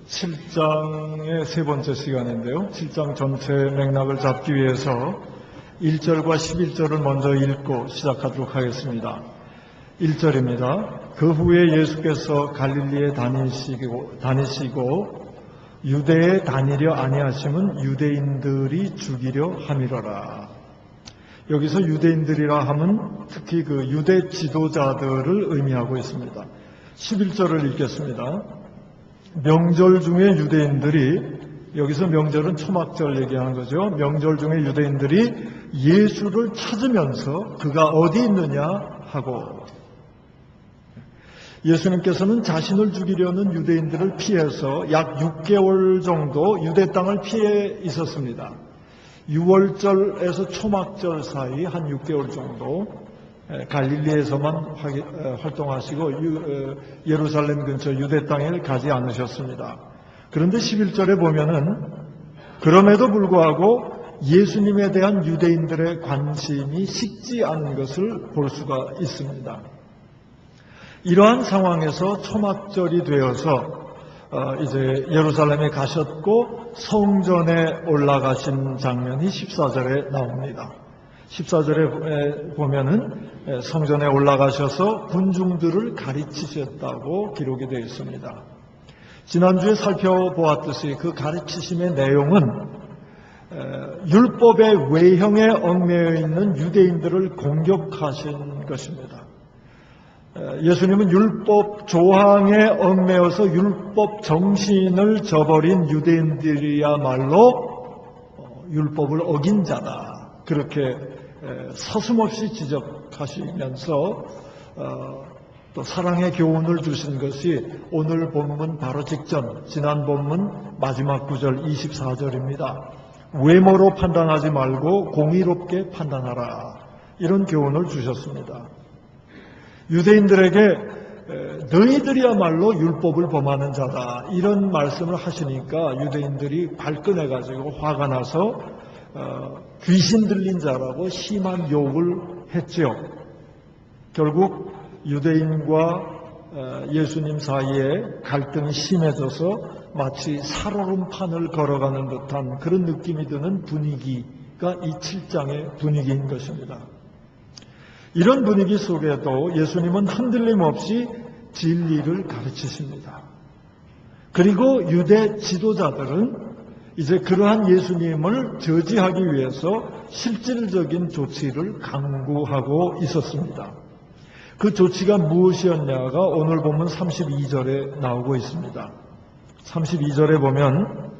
7장의 세 번째 시간인데요. 7장 전체 맥락을 잡기 위해서 1절과 11절을 먼저 읽고 시작하도록 하겠습니다. 1절입니다. 그 후에 예수께서 갈릴리에 다니시고 유대에 다니려 아니하심은 유대인들이 죽이려 함이로라. 여기서 유대인들이라 함은 특히 그 유대 지도자들을 의미하고 있습니다. 11절을 읽겠습니다. 명절 중에 유대인들이, 여기서 명절은 초막절 얘기하는 거죠. 명절 중에 유대인들이 예수를 찾으면서 그가 어디 있느냐 하고, 예수님께서는 자신을 죽이려는 유대인들을 피해서 약 6개월 정도 유대 땅을 피해 있었습니다. 6월절에서 초막절 사이 한 6개월 정도 갈릴리에서만 활동하시고 예루살렘 근처 유대 땅에 가지 않으셨습니다. 그런데 11절에 보면은 그럼에도 불구하고 예수님에 대한 유대인들의 관심이 식지 않은 것을 볼 수가 있습니다. 이러한 상황에서 초막절이 되어서 이제 예루살렘에 가셨고 성전에 올라가신 장면이 14절에 나옵니다. 14절에 보면은 성전에 올라가셔서 군중들을 가르치셨다고 기록이 되어 있습니다. 지난주에 살펴보았듯이 그 가르치심의 내용은 율법의 외형에 얽매여 있는 유대인들을 공격하신 것입니다. 예수님은 율법 조항에 얽매여서 율법 정신을 저버린 유대인들이야말로 율법을 어긴 자다, 그렇게 서슴없이 지적하시면서 또 사랑의 교훈을 주신 것이 오늘 본문 바로 직전, 지난 본문 마지막 구절 24절입니다. 외모로 판단하지 말고 공의롭게 판단하라, 이런 교훈을 주셨습니다. 유대인들에게 너희들이야말로 율법을 범하는 자다, 이런 말씀을 하시니까 유대인들이 발끈해가지고 화가 나서 귀신 들린 자라고 심한 욕을 했죠. 결국 유대인과 예수님 사이에 갈등이 심해져서 마치 살얼음판을 걸어가는 듯한 그런 느낌이 드는 분위기가 이 7장의 분위기인 것입니다. 이런 분위기 속에도 예수님은 흔들림 없이 진리를 가르치십니다. 그리고 유대 지도자들은 이제 그러한 예수님을 저지하기 위해서 실질적인 조치를 강구하고 있었습니다. 그 조치가 무엇이었냐가 오늘 보면 32절에 나오고 있습니다. 32절에 보면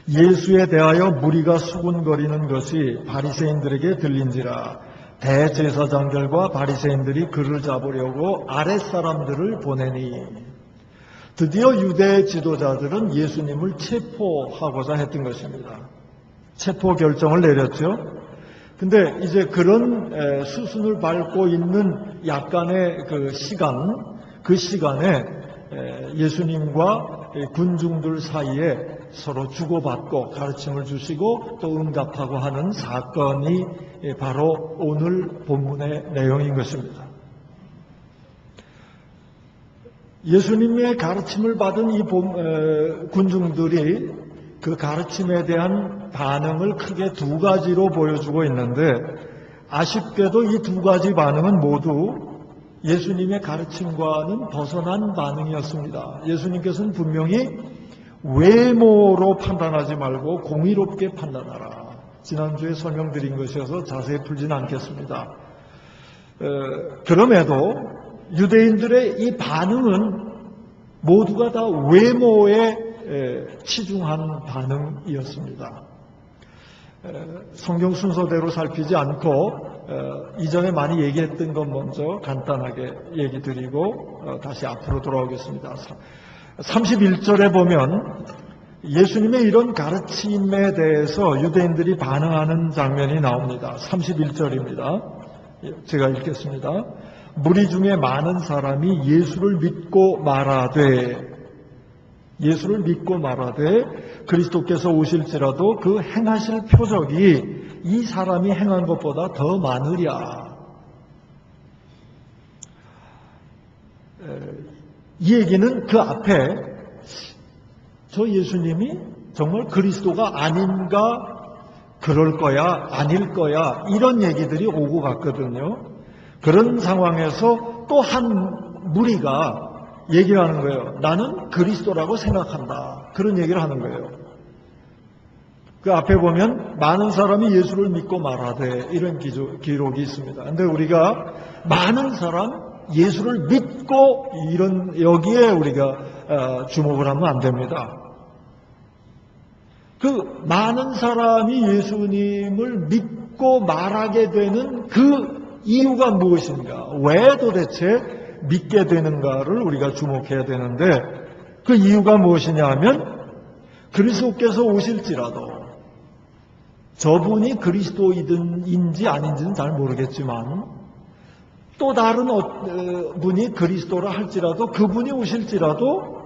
예수에 대하여 무리가 수군거리는 것이 바리새인들에게 들린지라 대제사장들과 바리새인들이 그를 잡으려고 아랫사람들을 보내니, 드디어 유대 지도자들은 예수님을 체포하고자 했던 것입니다. 체포 결정을 내렸죠. 근데 이제 그런 수순을 밟고 있는 약간의 그 시간에 예수님과 군중들 사이에 서로 주고받고 가르침을 주시고 또 응답하고 하는 사건이 바로 오늘 본문의 내용인 것입니다. 예수님의 가르침을 받은 이 군중들이 그 가르침에 대한 반응을 크게 두 가지로 보여주고 있는데, 아쉽게도 이 두 가지 반응은 모두 예수님의 가르침과는 벗어난 반응이었습니다. 예수님께서는 분명히 외모로 판단하지 말고 공의롭게 판단하라, 지난주에 설명드린 것이어서 자세히 풀지는 않겠습니다. 그럼에도 유대인들의 이 반응은 모두가 다 외모에 치중한 반응이었습니다. 성경 순서대로 살피지 않고 이전에 많이 얘기했던 것 먼저 간단하게 얘기 드리고 다시 앞으로 돌아오겠습니다. 31절에 보면 예수님의 이런 가르침에 대해서 유대인들이 반응하는 장면이 나옵니다. 31절입니다. 제가 읽겠습니다. 무리 중에 많은 사람이 예수를 믿고 말하되 그리스도께서 오실지라도 그 행하실 표적이 이 사람이 행한 것보다 더 많으랴. 이 얘기는 그 앞에 저 예수님이 정말 그리스도가 아닌가, 그럴 거야, 아닐 거야, 이런 얘기들이 오고 갔거든요. 그런 상황에서 또 한 무리가 얘기를 하는 거예요. 나는 그리스도라고 생각한다. 그런 얘기를 하는 거예요. 그 앞에 보면 많은 사람이 예수를 믿고 말하되 이런 기록이 있습니다. 그런데 우리가 많은 사람 예수를 믿고 이런 여기에 우리가 주목을 하면 안 됩니다. 그 많은 사람이 예수님을 믿고 말하게 되는 그 이유가 무엇인가? 왜 도대체 믿게 되는가를 우리가 주목해야 되는데 그 이유가 무엇이냐 하면 그리스도께서 오실지라도 저분이 그리스도인지 아닌지는 잘 모르겠지만 또 다른 분이 그리스도라 할지라도 그분이 오실지라도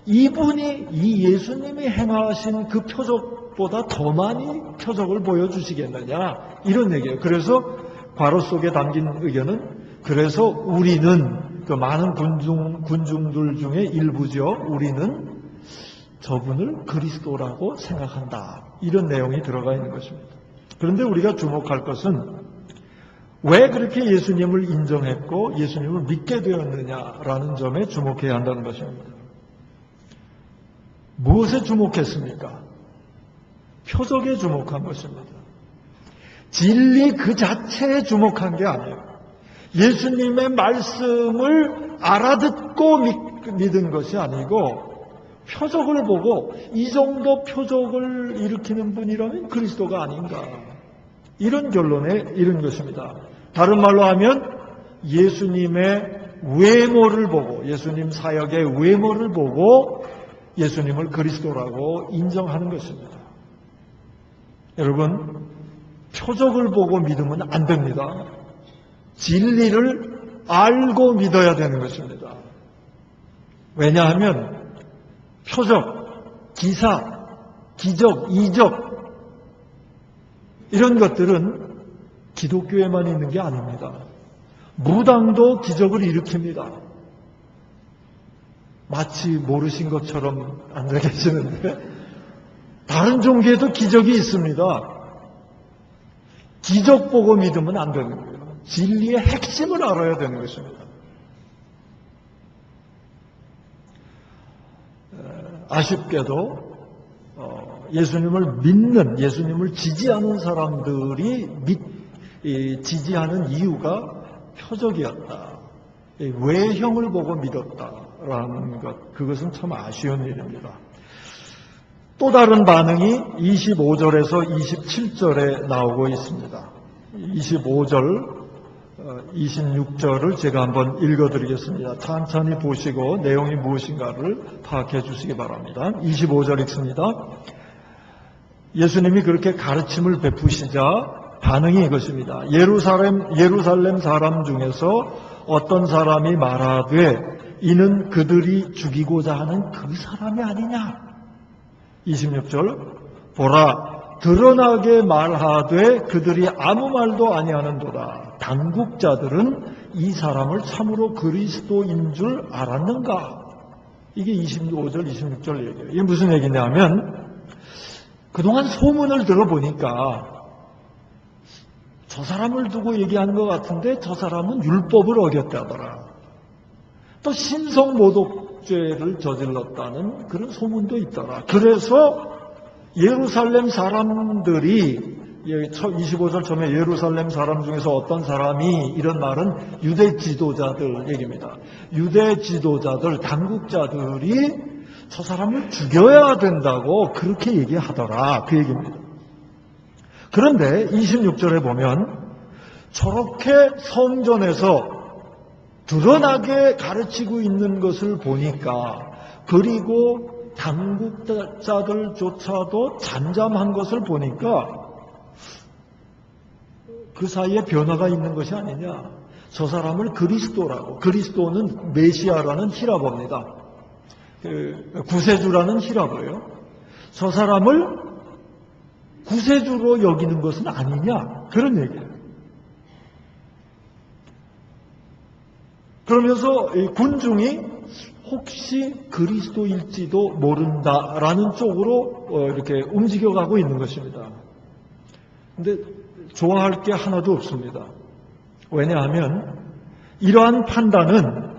이분이 이 예수님이 행하신 그 표적보다 더 많이 표적을 보여주시겠느냐 이런 얘기예요. 그래서 괄호 속에 담긴 의견은 그래서 우리는 그 많은 군중들 중에 일부죠. 우리는 저분을 그리스도라고 생각한다. 이런 내용이 들어가 있는 것입니다. 그런데 우리가 주목할 것은 왜 그렇게 예수님을 인정했고 예수님을 믿게 되었느냐라는 점에 주목해야 한다는 것입니다. 무엇에 주목했습니까? 표적에 주목한 것입니다. 진리 그 자체에 주목한 게 아니에요. 예수님의 말씀을 알아듣고 믿은 것이 아니고 표적을 보고 이 정도 표적을 일으키는 분이라면 그리스도가 아닌가 이런 결론에 이른 것입니다. 다른 말로 하면 예수님의 외모를 보고 예수님 사역의 외모를 보고 예수님을 그리스도라고 인정하는 것입니다. 여러분 표적을 보고 믿으면 안 됩니다. 진리를 알고 믿어야 되는 것입니다. 왜냐하면 표적, 기사, 기적, 이적 이런 것들은 기독교에만 있는 게 아닙니다. 무당도 기적을 일으킵니다. 마치 모르신 것처럼 앉아 계시는데 다른 종교에도 기적이 있습니다. 기적 보고 믿으면 안 되는 거예요. 진리의 핵심을 알아야 되는 것입니다. 아쉽게도 예수님을 믿는, 예수님을 지지하는 사람들이 지지하는 이유가 표적이었다. 외형을 보고 믿었다라는 것, 그것은 참 아쉬운 일입니다. 또 다른 반응이 25절에서 27절에 나오고 있습니다. 25절, 26절을 제가 한번 읽어드리겠습니다. 천천히 보시고 내용이 무엇인가를 파악해 주시기 바랍니다. 25절 읽습니다. 예수님이 그렇게 가르침을 베푸시자 반응이 이것입니다. 예루살렘 사람 중에서 어떤 사람이 말하되 이는 그들이 죽이고자 하는 그 사람이 아니냐. 26절 보라 드러나게 말하되 그들이 아무 말도 아니하는도다. 당국자들은 이 사람을 참으로 그리스도인 줄 알았는가? 이게 25절, 26절 얘기예요. 이게 무슨 얘기냐면 그동안 소문을 들어보니까 저 사람을 두고 얘기하는 것 같은데 저 사람은 율법을 어겼다더라. 또 신성모독죄를 저질렀다는 그런 소문도 있더라. 그래서 예루살렘 사람들이 25절 처음에 예루살렘 사람 중에서 어떤 사람이 이런 말은 유대 지도자들 얘기입니다. 유대 지도자들, 당국자들이 저 사람을 죽여야 된다고 그렇게 얘기하더라. 그 얘기입니다. 그런데 26절에 보면 저렇게 성전에서 드러나게 가르치고 있는 것을 보니까 그리고 당국자들조차도 잠잠한 것을 보니까 그 사이에 변화가 있는 것이 아니냐. 저 사람을 그리스도라고. 그리스도는 메시아라는 히라보입니다. 구세주라는 히라보예요. 저 사람을 구세주로 여기는 것은 아니냐. 그런 얘기예요. 그러면서 군중이 혹시 그리스도일지도 모른다라는 쪽으로 이렇게 움직여가고 있는 것입니다. 근데 좋아할 게 하나도 없습니다. 왜냐하면 이러한 판단은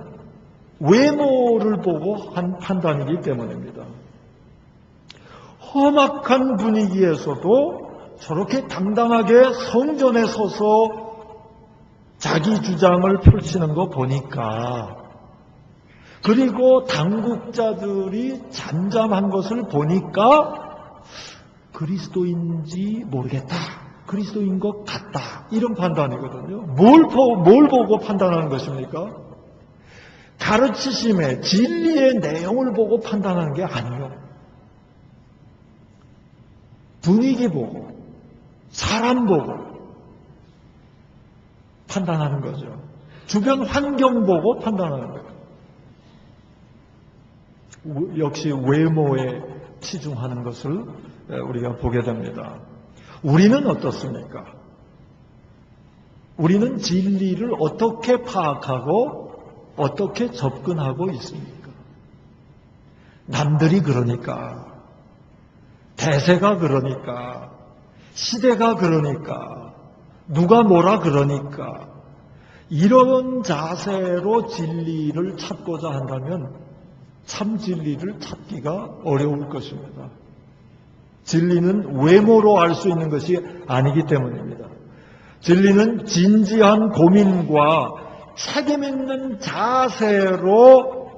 외모를 보고 한 판단이기 때문입니다. 험악한 분위기에서도 저렇게 당당하게 성전에 서서 자기 주장을 펼치는 거 보니까, 그리고 당국자들이 잠잠한 것을 보니까 그리스도인지 모르겠다, 그리스도인 것 같다, 이런 판단이거든요. 뭘 보고 판단하는 것입니까? 가르치심의 진리의 내용을 보고 판단하는 게 아니에요. 분위기 보고 사람 보고 판단하는 거죠. 주변 환경 보고 판단하는 거예요. 역시 외모에 치중하는 것을 우리가 보게 됩니다. 우리는 어떻습니까? 우리는 진리를 어떻게 파악하고 어떻게 접근하고 있습니까? 남들이 그러니까, 대세가 그러니까, 시대가 그러니까, 누가 뭐라 그러니까, 이런 자세로 진리를 찾고자 한다면 참 진리를 찾기가 어려울 것입니다. 진리는 외모로 알 수 있는 것이 아니기 때문입니다. 진리는 진지한 고민과 책임 있는 자세로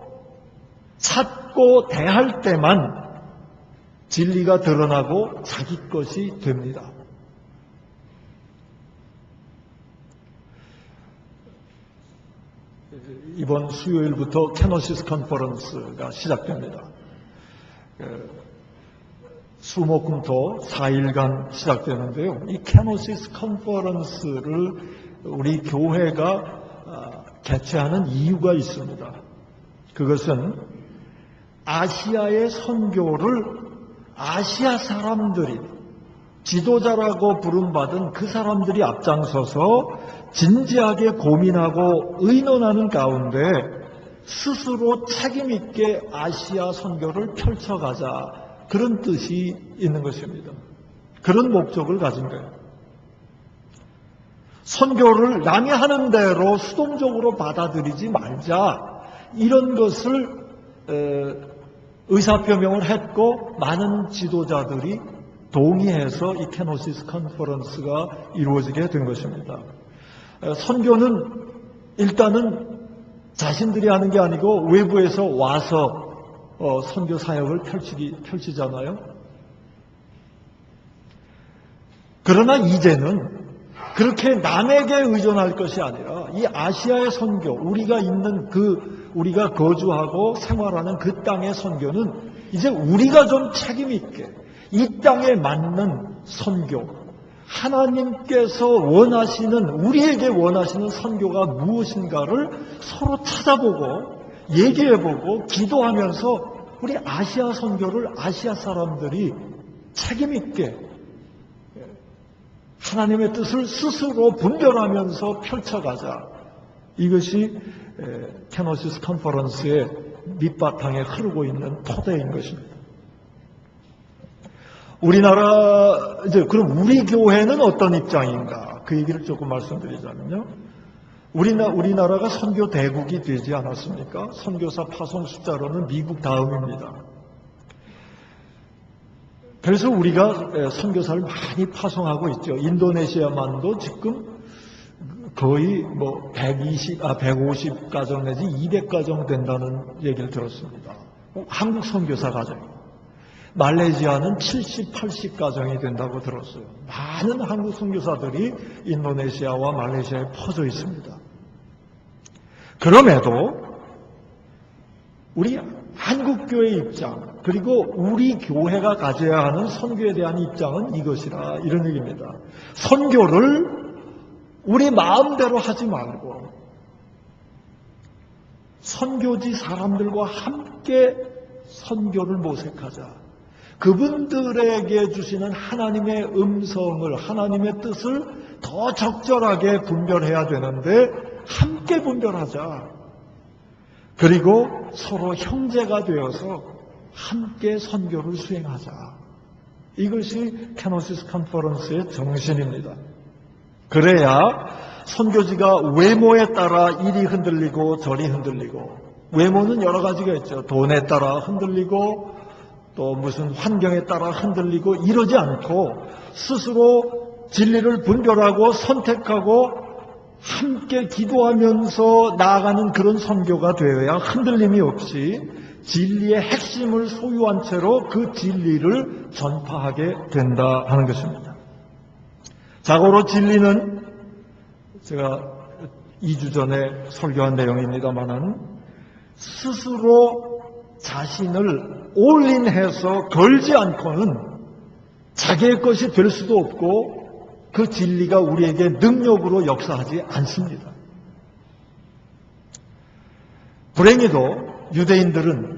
찾고 대할 때만 진리가 드러나고 자기 것이 됩니다. 이번 수요일부터 캐노시스 컨퍼런스가 시작됩니다. 수목금토 4일간 시작되는데요. 이 캐노시스 컨퍼런스를 우리 교회가 개최하는 이유가 있습니다. 그것은 아시아의 선교를 아시아 사람들이, 지도자라고 부름받은 그 사람들이 앞장서서 진지하게 고민하고 의논하는 가운데 스스로 책임있게 아시아 선교를 펼쳐가자, 그런 뜻이 있는 것입니다. 그런 목적을 가진 거예요. 선교를 남이 하는 대로 수동적으로 받아들이지 말자, 이런 것을 의사표명을 했고 많은 지도자들이 동의해서 이 캐노시스 컨퍼런스가 이루어지게 된 것입니다. 선교는 일단은 자신들이 하는 게 아니고 외부에서 와서 선교 사역을 펼치잖아요. 그러나 이제는 그렇게 남에게 의존할 것이 아니라 이 아시아의 선교, 우리가 거주하고 생활하는 그 땅의 선교는 이제 우리가 좀 책임 있게 이 땅에 맞는 선교, 하나님께서 우리에게 원하시는 선교가 무엇인가를 서로 찾아보고 얘기해보고 기도하면서 우리 아시아 선교를 아시아 사람들이 책임 있게 하나님의 뜻을 스스로 분별하면서 펼쳐가자. 이것이 캐노시스 컨퍼런스의 밑바탕에 흐르고 있는 토대인 것입니다. 그럼 우리 교회는 어떤 입장인가? 그 얘기를 조금 말씀드리자면요. 우리나라가 선교 대국이 되지 않았습니까? 선교사 파송 숫자로는 미국 다음입니다. 그래서 우리가 선교사를 많이 파송하고 있죠. 인도네시아만도 지금 거의 150가정 내지 200가정 된다는 얘기를 들었습니다. 한국 선교사 가정이. 말레이시아는 70, 80가정이 된다고 들었어요. 많은 한국 선교사들이 인도네시아와 말레이시아에 퍼져 있습니다. 그럼에도 우리 한국교회의 입장, 그리고 우리 교회가 가져야 하는 선교에 대한 입장은 이것이라, 이런 얘기입니다. 선교를 우리 마음대로 하지 말고 선교지 사람들과 함께 선교를 모색하자. 그분들에게 주시는 하나님의 음성을, 하나님의 뜻을 더 적절하게 분별해야 되는데 함께 분별하자. 그리고 서로 형제가 되어서 함께 선교를 수행하자. 이것이 케노시스 컨퍼런스의 정신입니다. 그래야 선교지가 외모에 따라 이리 흔들리고 저리 흔들리고, 외모는 여러 가지가 있죠. 돈에 따라 흔들리고 또 무슨 환경에 따라 흔들리고 이러지 않고 스스로 진리를 분별하고 선택하고 함께 기도하면서 나아가는 그런 선교가 되어야 흔들림이 없이 진리의 핵심을 소유한 채로 그 진리를 전파하게 된다 하는 것입니다. 자고로 진리는 제가 2주 전에 설교한 내용입니다만은 스스로 자신을 올인해서 걸지 않고는 자기의 것이 될 수도 없고 그 진리가 우리에게 능력으로 역사하지 않습니다. 불행히도 유대인들은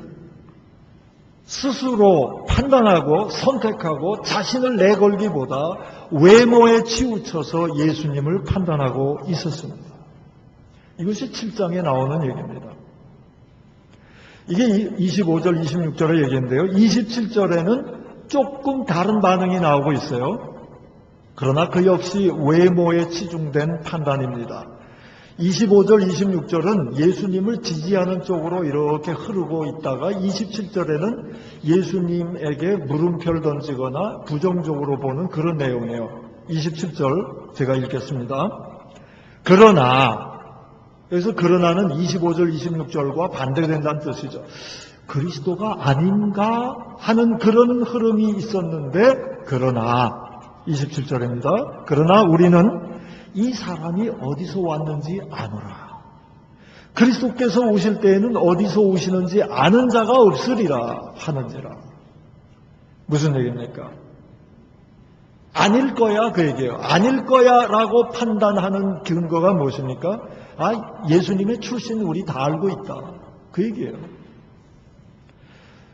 스스로 판단하고 선택하고 자신을 내걸기보다 외모에 치우쳐서 예수님을 판단하고 있었습니다. 이것이 7장에 나오는 얘기입니다. 이게 25절, 26절의 얘기인데요. 27절에는 조금 다른 반응이 나오고 있어요. 그러나 그 역시 외모에 치중된 판단입니다. 25절, 26절은 예수님을 지지하는 쪽으로 이렇게 흐르고 있다가 27절에는 예수님에게 물음표를 던지거나 부정적으로 보는 그런 내용이에요. 27절 제가 읽겠습니다. 그러나, 여기서 그러나는 25절, 26절과 반대된다는 뜻이죠. 그리스도가 아닌가 하는 그런 흐름이 있었는데, 그러나 27절입니다. 그러나 우리는 이 사람이 어디서 왔는지 아노라. 그리스도께서 오실 때에는 어디서 오시는지 아는 자가 없으리라 하는지라. 무슨 얘기입니까? 아닐 거야 그 얘기예요. 아닐 거야 라고 판단하는 근거가 무엇입니까? 예수님의 출신 우리 다 알고 있다. 그 얘기예요.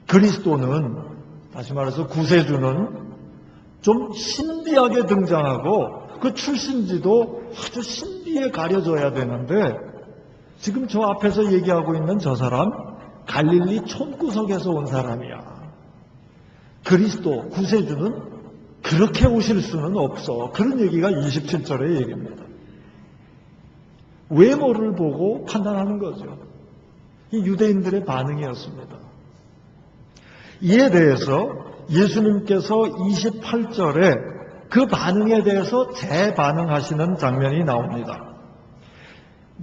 그리스도는, 다시 말해서 구세주는 좀 신비하게 등장하고 그 출신지도 아주 신비에 가려져야 되는데, 지금 저 앞에서 얘기하고 있는 저 사람 갈릴리 촌구석에서 온 사람이야. 그리스도 구세주는 그렇게 오실 수는 없어. 그런 얘기가 27절의 얘기입니다. 외모를 보고 판단하는 거죠. 이 유대인들의 반응이었습니다. 이에 대해서 예수님께서 28절에 그 반응에 대해서 재반응하시는 장면이 나옵니다.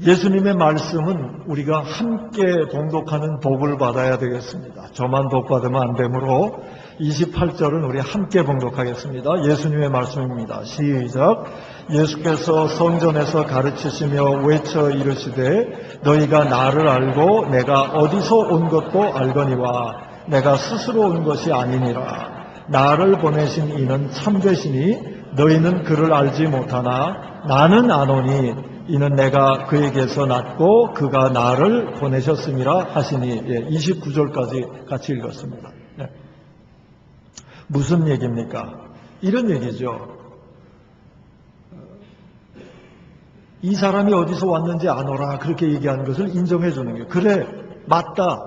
예수님의 말씀은 우리가 함께 봉독하는 복을 받아야 되겠습니다. 저만 복 받으면 안 되므로 28절은 우리 함께 봉독하겠습니다. 예수님의 말씀입니다. 시작. 예수께서 성전에서 가르치시며 외쳐 이르시되 너희가 나를 알고 내가 어디서 온 것도 알거니와 내가 스스로 온 것이 아니니라. 나를 보내신 이는 참되시니 너희는 그를 알지 못하나 나는 아노니 이는 내가 그에게서 났고 그가 나를 보내셨음이라 하시니. 29절까지 같이 읽었습니다. 무슨 얘기입니까? 이런 얘기죠. 이 사람이 어디서 왔는지 아노라 그렇게 얘기하는 것을 인정해 주는 거예요. 그래, 맞다.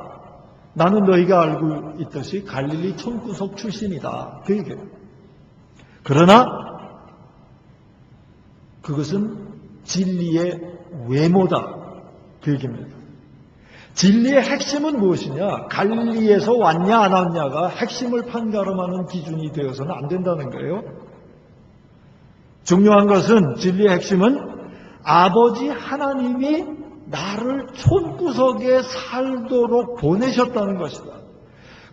나는 너희가 알고 있듯이 갈릴리 촌구석 출신이다. 그 얘기예요. 그러나 그것은 진리의 외모다. 그 얘기입니다. 진리의 핵심은 무엇이냐? 갈릴리에서 왔냐 안 왔냐가 핵심을 판가름하는 기준이 되어서는 안 된다는 거예요. 중요한 것은, 진리의 핵심은 아버지 하나님이 나를 촌구석에 살도록 보내셨다는 것이다.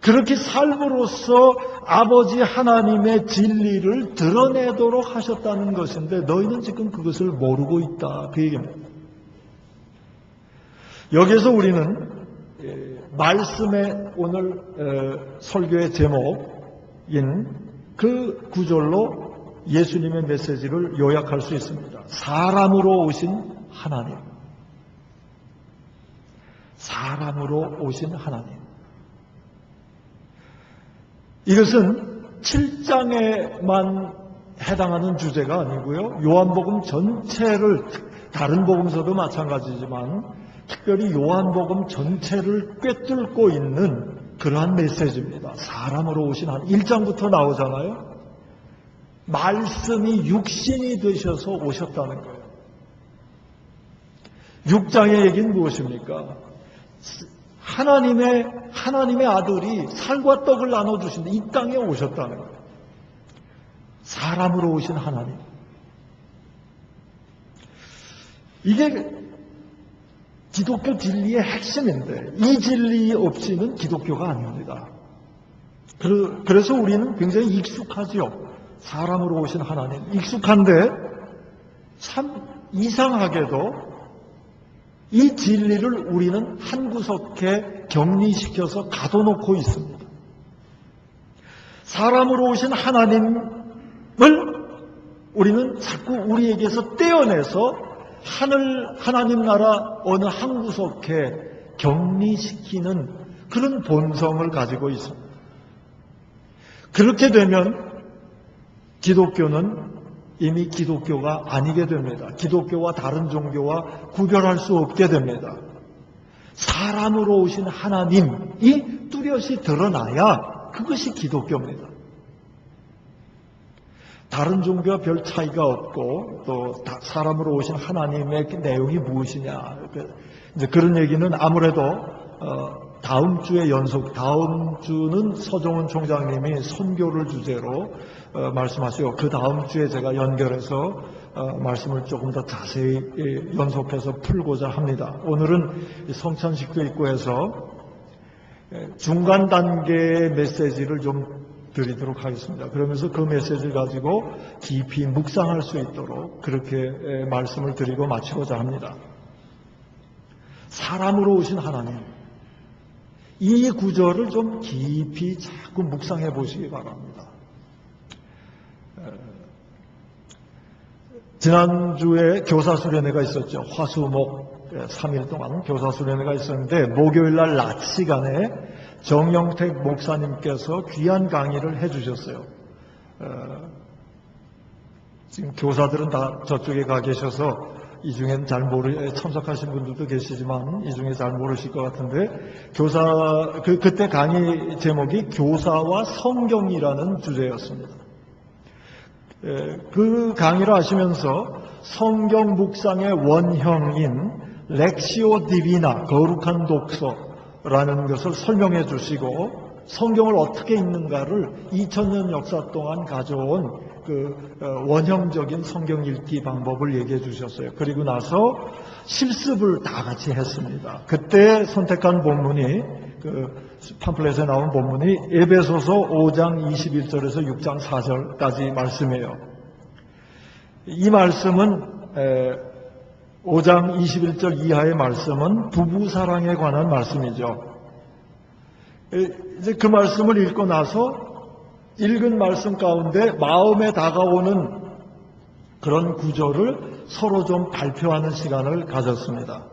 그렇게 삶으로써 아버지 하나님의 진리를 드러내도록 하셨다는 것인데 너희는 지금 그것을 모르고 있다. 그 얘기입니다. 여기에서 우리는 말씀의 오늘 설교의 제목인 그 구절로 예수님의 메시지를 요약할 수 있습니다. 사람으로 오신 하나님. 사람으로 오신 하나님. 이것은 7장에만 해당하는 주제가 아니고요. 요한복음 전체를, 다른 복음서도 마찬가지지만 특별히 요한복음 전체를 꿰뚫고 있는 그러한 메시지입니다. 사람으로 오신 하나님. 1장부터 나오잖아요. 말씀이 육신이 되셔서 오셨다는 거예요. 6장의 얘기는 무엇입니까? 하나님의 아들이 살과 떡을 나눠주신데 이 땅에 오셨다는 거예요. 사람으로 오신 하나님. 이게 기독교 진리의 핵심인데 이 진리 없이는 기독교가 아닙니다. 그래서 우리는 굉장히 익숙하죠. 사람으로 오신 하나님. 익숙한데 참 이상하게도 이 진리를 우리는 한 구석에 격리시켜서 가둬놓고 있습니다. 사람으로 오신 하나님을 우리는 자꾸 우리에게서 떼어내서 하나님 나라 어느 한 구석에 격리시키는 그런 본성을 가지고 있습니다. 그렇게 되면 기독교는 이미 기독교가 아니게 됩니다. 기독교와 다른 종교와 구별할 수 없게 됩니다. 사람으로 오신 하나님이 뚜렷이 드러나야 그것이 기독교입니다. 다른 종교와 별 차이가 없고 또 사람으로 오신 하나님의 내용이 무엇이냐 이제 그런 얘기는 아무래도 다음 주에 다음 주는 서종훈 총장님이 선교를 주제로 말씀하시고 그 다음 주에 제가 연결해서 말씀을 조금 더 자세히 연속해서 풀고자 합니다. 오늘은 성찬식도 있고 해서 중간 단계의 메시지를 좀 드리도록 하겠습니다. 그러면서 그 메시지를 가지고 깊이 묵상할 수 있도록 그렇게 말씀을 드리고 마치고자 합니다. 사람으로 오신 하나님, 이 구절을 좀 깊이 자꾸 묵상해 보시기 바랍니다. 지난주에 교사수련회가 있었죠. 화수목 3일 동안 교사수련회가 있었는데 목요일날 낮 시간에 정영택 목사님께서 귀한 강의를 해주셨어요. 지금 교사들은 다 저쪽에 가 계셔서 이 중엔 참석하신 분들도 계시지만 이 중에 잘 모르실 것 같은데 그때 강의 제목이 교사와 성경이라는 주제였습니다. 그 강의를 하시면서 성경 묵상의 원형인 렉시오 디비나 거룩한 독서라는 것을 설명해 주시고 성경을 어떻게 읽는가를 2000년 역사 동안 가져온 그 원형적인 성경 읽기 방법을 얘기해 주셨어요. 그리고 나서 실습을 다 같이 했습니다. 그때 선택한 본문이 그 팜플렛에 나온 본문이 에베소서 5장 21절에서 6장 4절까지 말씀이에요. 이 말씀은 5장 21절 이하의 말씀은 부부 사랑에 관한 말씀이죠. 이제 그 말씀을 읽고 나서 읽은 말씀 가운데 마음에 다가오는 그런 구절을 서로 좀 발표하는 시간을 가졌습니다.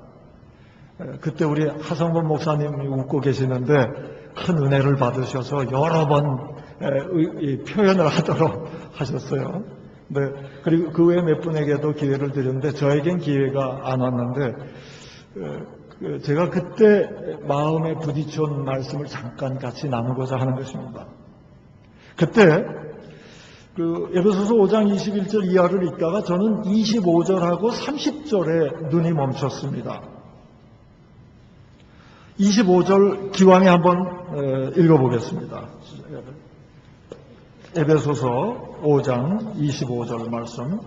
그때 우리 하성범 목사님이 웃고 계시는데 큰 은혜를 받으셔서 여러 번 표현을 하도록 하셨어요. 네, 그리고 그 외에 몇 분에게도 기회를 드렸는데 저에겐 기회가 안 왔는데 제가 그때 마음에 부딪혀온 말씀을 잠깐 같이 나누고자 하는 것입니다. 그때 그 에베소서 5장 21절 이하를 읽다가 저는 25절하고 30절에 눈이 멈췄습니다. 25절 기왕에 한번 읽어보겠습니다. 에베소서 5장 25절 말씀.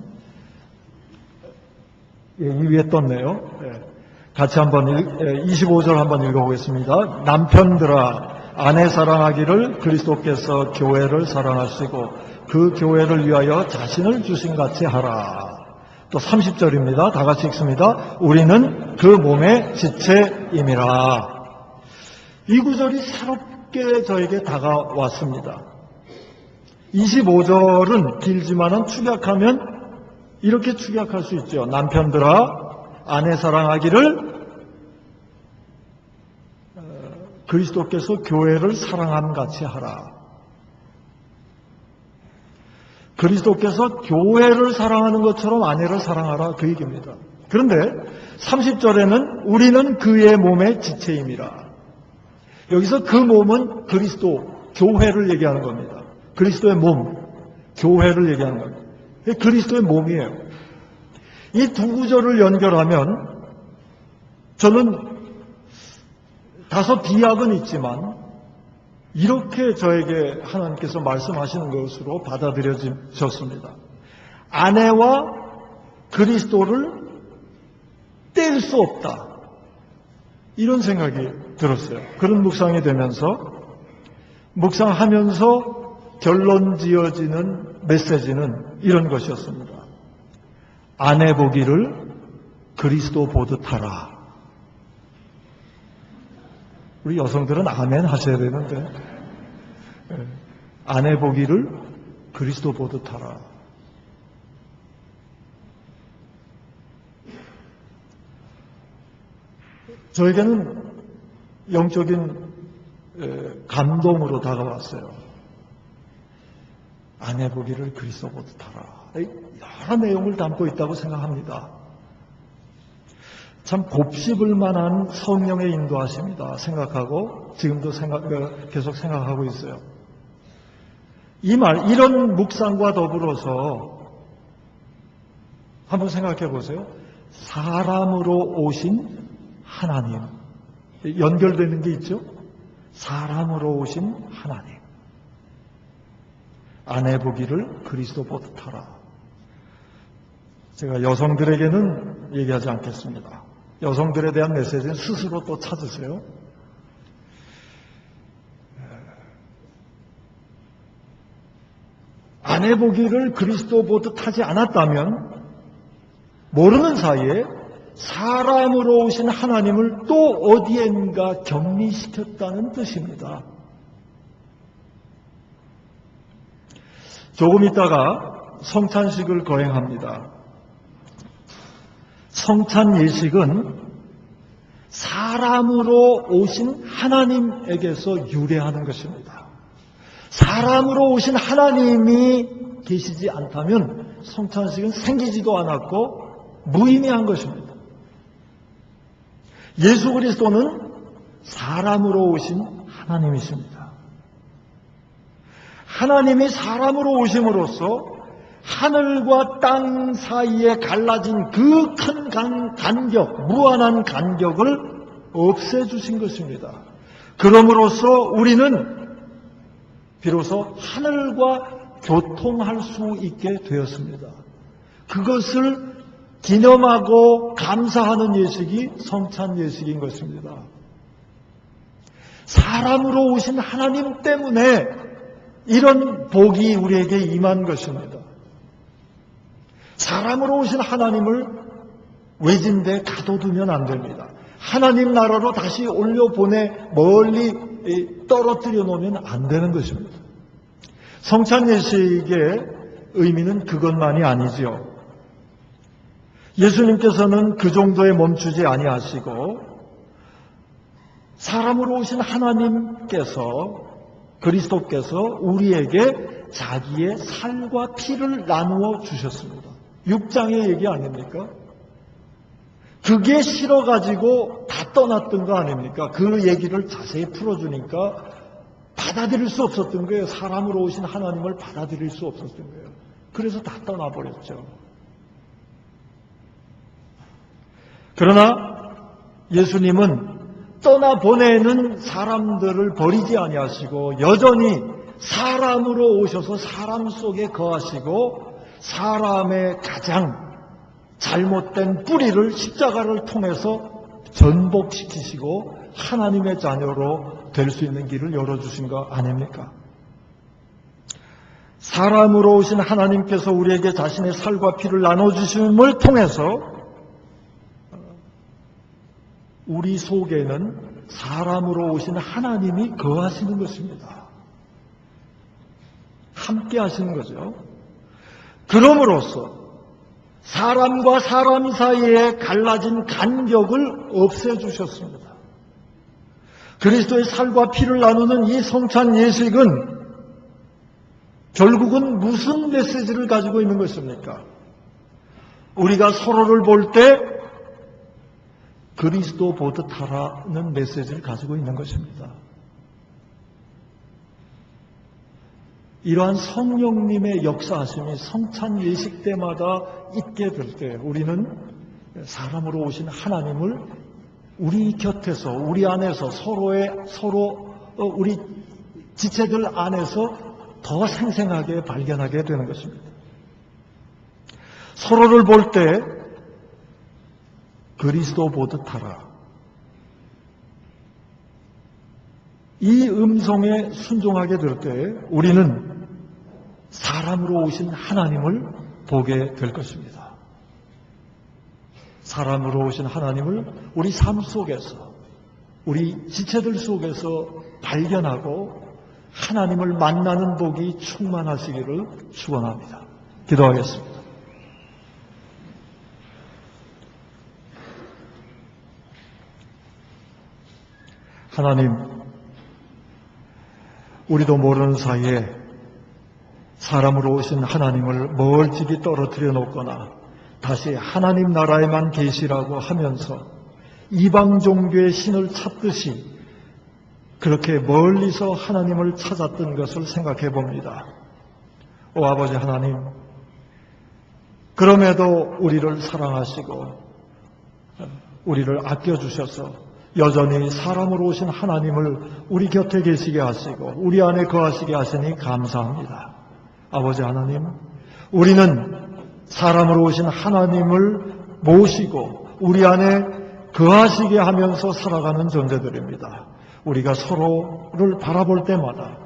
이 위에 떴네요. 같이 한번 25절 한번 읽어보겠습니다. 남편들아 아내 사랑하기를 그리스도께서 교회를 사랑하시고 그 교회를 위하여 자신을 주신 같이 하라. 또 30절입니다. 다 같이 읽습니다. 우리는 그 몸의 지체임이라. 이 구절이 새롭게 저에게 다가왔습니다. 25절은 길지만은 축약하면 이렇게 축약할 수 있죠. 남편들아 아내 사랑하기를 그리스도께서 교회를 사랑함 같이 하라. 그리스도께서 교회를 사랑하는 것처럼 아내를 사랑하라 그 얘기입니다. 그런데 30절에는 우리는 그의 몸의 지체임이라. 여기서 그 몸은 그리스도, 교회를 얘기하는 겁니다. 그리스도의 몸, 교회를 얘기하는 겁니다. 그리스도의 몸이에요. 이 두 구절을 연결하면 저는 다소 비약은 있지만 이렇게 저에게 하나님께서 말씀하시는 것으로 받아들여졌습니다. 아내와 그리스도를 뗄 수 없다. 이런 생각이 들었어요. 그런 묵상이 되면서 묵상하면서 결론 지어지는 메시지는 이런 것이었습니다. 아내 보기를 그리스도 보듯 하라. 우리 여성들은 아멘 하셔야 되는데, 아내 보기를 그리스도 보듯 하라. 저에게는 영적인 감동으로 다가왔어요. 아내 보기를 그리스도 보듯 하라. 여러 내용을 담고 있다고 생각합니다. 참 곱씹을 만한 성령의 인도하십니다. 생각하고 지금도 계속 생각하고 있어요. 이 말, 이런 묵상과 더불어서 한번 생각해 보세요. 사람으로 오신 하나님, 연결되는 게 있죠? 사람으로 오신 하나님. 아내 보기를 그리스도 보듯 하라. 제가 여성들에게는 얘기하지 않겠습니다. 여성들에 대한 메시지는 스스로 또 찾으세요. 아내 보기를 그리스도 보듯 하지 않았다면 모르는 사이에 사람으로 오신 하나님을 또 어디엔가 격리시켰다는 뜻입니다. 조금 있다가 성찬식을 거행합니다. 성찬 예식은 사람으로 오신 하나님에게서 유래하는 것입니다. 사람으로 오신 하나님이 계시지 않다면 성찬식은 생기지도 않았고 무의미한 것입니다. 예수 그리스도는 사람으로 오신 하나님이십니다. 하나님이 사람으로 오심으로써 하늘과 땅 사이에 갈라진 그 큰 간격, 무한한 간격을 없애주신 것입니다. 그럼으로써 우리는 비로소 하늘과 교통할 수 있게 되었습니다. 그것을 기념하고 감사하는 예식이 성찬 예식인 것입니다. 사람으로 오신 하나님 때문에 이런 복이 우리에게 임한 것입니다. 사람으로 오신 하나님을 외진데 가둬두면 안 됩니다. 하나님 나라로 다시 올려보내 멀리 떨어뜨려 놓으면 안 되는 것입니다. 성찬 예식의 의미는 그것만이 아니지요. 예수님께서는 그 정도에 멈추지 아니하시고 사람으로 오신 하나님께서 그리스도께서 우리에게 자기의 살과 피를 나누어 주셨습니다. 6장의 얘기 아닙니까? 그게 싫어가지고 다 떠났던 거 아닙니까? 그 얘기를 자세히 풀어주니까 받아들일 수 없었던 거예요. 사람으로 오신 하나님을 받아들일 수 없었던 거예요. 그래서 다 떠나버렸죠. 그러나 예수님은 떠나보내는 사람들을 버리지 아니하시고 여전히 사람으로 오셔서 사람 속에 거하시고 사람의 가장 잘못된 뿌리를 십자가를 통해서 전복시키시고 하나님의 자녀로 될 수 있는 길을 열어주신 거 아닙니까? 사람으로 오신 하나님께서 우리에게 자신의 살과 피를 나눠주심을 통해서 우리 속에는 사람으로 오신 하나님이 거하시는 것입니다. 함께 하시는 거죠. 그럼으로써 사람과 사람 사이에 갈라진 간격을 없애주셨습니다. 그리스도의 살과 피를 나누는 이 성찬 예식은 결국은 무슨 메시지를 가지고 있는 것입니까? 우리가 서로를 볼 때 그리스도 보듯 하라는 메시지를 가지고 있는 것입니다. 이러한 성령님의 역사하심이 성찬 예식 때마다 있게 될 때 우리는 사람으로 오신 하나님을 우리 곁에서, 우리 안에서 서로 우리 지체들 안에서 더 생생하게 발견하게 되는 것입니다. 서로를 볼 때 그리스도 보듯 하라. 이 음성에 순종하게 될 때 우리는 사람으로 오신 하나님을 보게 될 것입니다. 사람으로 오신 하나님을 우리 삶 속에서, 우리 지체들 속에서 발견하고 하나님을 만나는 복이 충만하시기를 축원합니다. 기도하겠습니다. 하나님, 우리도 모르는 사이에 사람으로 오신 하나님을 멀찍이 떨어뜨려 놓거나 다시 하나님 나라에만 계시라고 하면서 이방 종교의 신을 찾듯이 그렇게 멀리서 하나님을 찾았던 것을 생각해 봅니다. 오 아버지 하나님, 그럼에도 우리를 사랑하시고 우리를 아껴주셔서 여전히 사람으로 오신 하나님을 우리 곁에 계시게 하시고 우리 안에 거하시게 하시니 감사합니다. 아버지 하나님, 우리는 사람으로 오신 하나님을 모시고 우리 안에 거하시게 하면서 살아가는 존재들입니다. 우리가 서로를 바라볼 때마다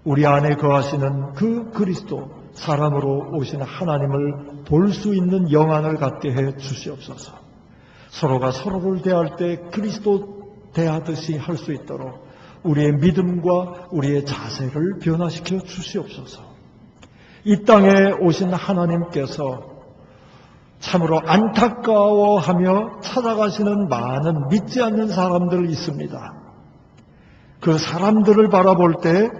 우리 안에 거하시는 그 그리스도, 사람으로 오신 하나님을 볼 수 있는 영안을 갖게 해 주시옵소서. 서로가 서로를 대할 때 그리스도 대하듯이 할 수 있도록 우리의 믿음과 우리의 자세를 변화시켜 주시옵소서. 이 땅에 오신 하나님께서 참으로 안타까워하며 찾아가시는 많은 믿지 않는 사람들 있습니다. 그 사람들을 바라볼 때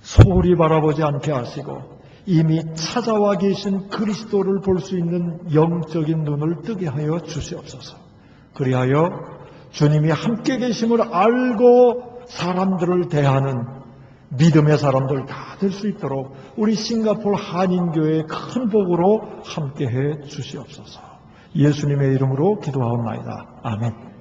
소홀히 바라보지 않게 하시고 이미 찾아와 계신 그리스도를 볼 수 있는 영적인 눈을 뜨게 하여 주시옵소서. 그리하여 주님이 함께 계심을 알고 사람들을 대하는 믿음의 사람들 다 될 수 있도록 우리 싱가포르 한인교회의 큰 복으로 함께해 주시옵소서. 예수님의 이름으로 기도하옵나이다. 아멘.